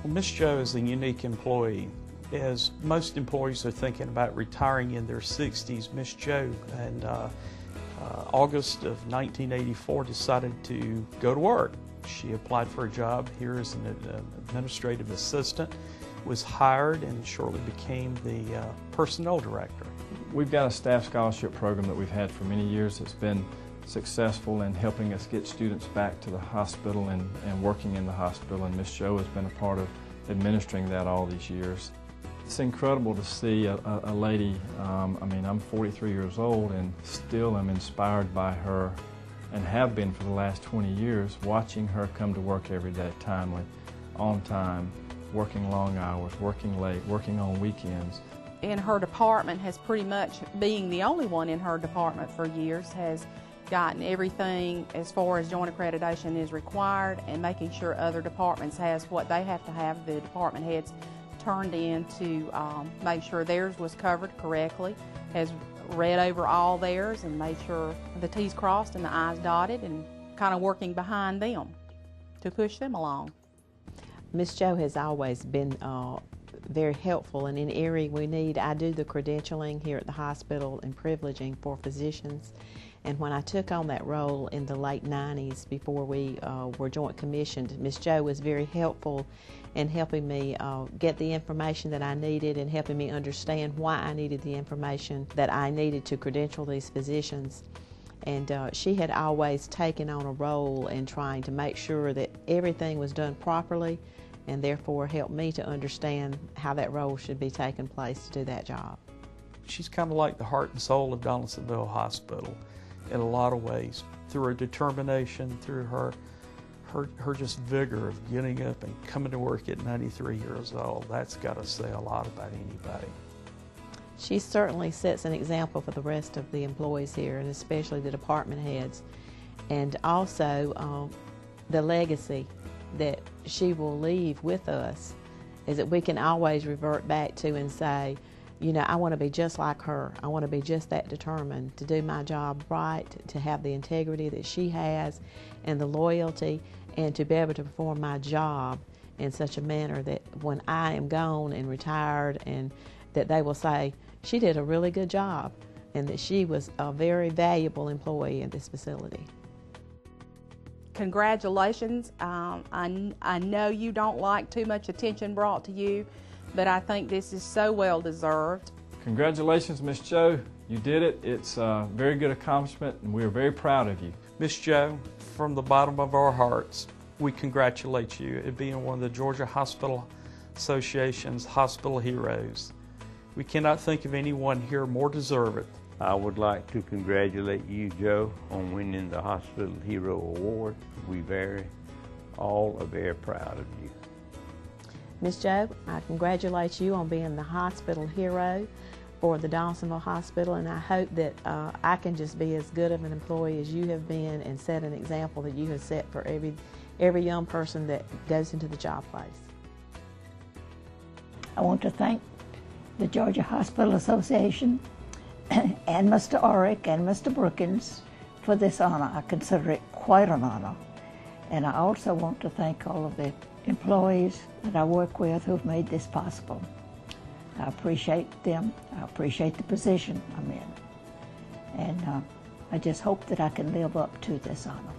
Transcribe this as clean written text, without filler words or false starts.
Well, Miss Jo is a unique employee. As most employees are thinking about retiring in their 60s, Miss Jo in August of 1984 decided to go to work. She applied for a job here as an administrative assistant, was hired, and shortly became the personnel director. We've got a staff scholarship program that we've had for many years that's been successful in helping us get students back to the hospital and working in the hospital, and Miss Jo has been a part of administering that all these years. It's incredible to see a lady, I mean, I'm 43 years old and still am inspired by her and have been for the last 20 years, watching her come to work every day, timely, on time, working long hours, working late, working on weekends. In her department has pretty much, being the only one in her department for years, has gotten everything as far as joint accreditation is required, and making sure other departments has what they have to have, the department heads turned in to make sure theirs was covered correctly, has read over all theirs and made sure the T's crossed and the I's dotted, and kind of working behind them to push them along. Miss Jo has always been very helpful, and in any area we need, I do the credentialing here at the hospital and privileging for physicians. And when I took on that role in the late 90s, before we were joint commissioned, Miss Jo was very helpful in helping me get the information that I needed and helping me understand why I needed the information that I needed to credential these physicians. And she had always taken on a role in trying to make sure that everything was done properly, and therefore helped me to understand how that role should be taking place to do that job. She's kind of like the heart and soul of Donalsonville Hospital in a lot of ways, through her determination, through her just vigor of getting up and coming to work at 93 years old. That's got to say a lot about anybody. She certainly sets an example for the rest of the employees here, and especially the department heads. And also the legacy that she will leave with us is that we can always revert back to and say, you know, I want to be just like her. I want to be just that determined to do my job right, to have the integrity that she has and the loyalty, and to be able to perform my job in such a manner that when I am gone and retired, and that they will say, she did a really good job, and that she was a very valuable employee in this facility. Congratulations. I know you don't like too much attention brought to you, but I think this is so well deserved. Congratulations, Miss Jo. You did it. It's a very good accomplishment, and we are very proud of you. Miss Jo, from the bottom of our hearts, we congratulate you at being one of the Georgia Hospital Association's Hospital Heroes. We cannot think of anyone here more deserving. I would like to congratulate you, Jo, on winning the Hospital Hero Award. We all are very proud of you. Miss Jo, I congratulate you on being the hospital hero for the Donalsonville Hospital, and I hope that I can just be as good of an employee as you have been, and set an example that you have set for every young person that goes into the job place. I want to thank the Georgia Hospital Association and Mr. Orrick and Mr. Brookins for this honor. I consider it quite an honor. And I also want to thank all of the employees that I work with who've made this possible. I appreciate them. I appreciate the position I'm in. And I just hope that I can live up to this honor.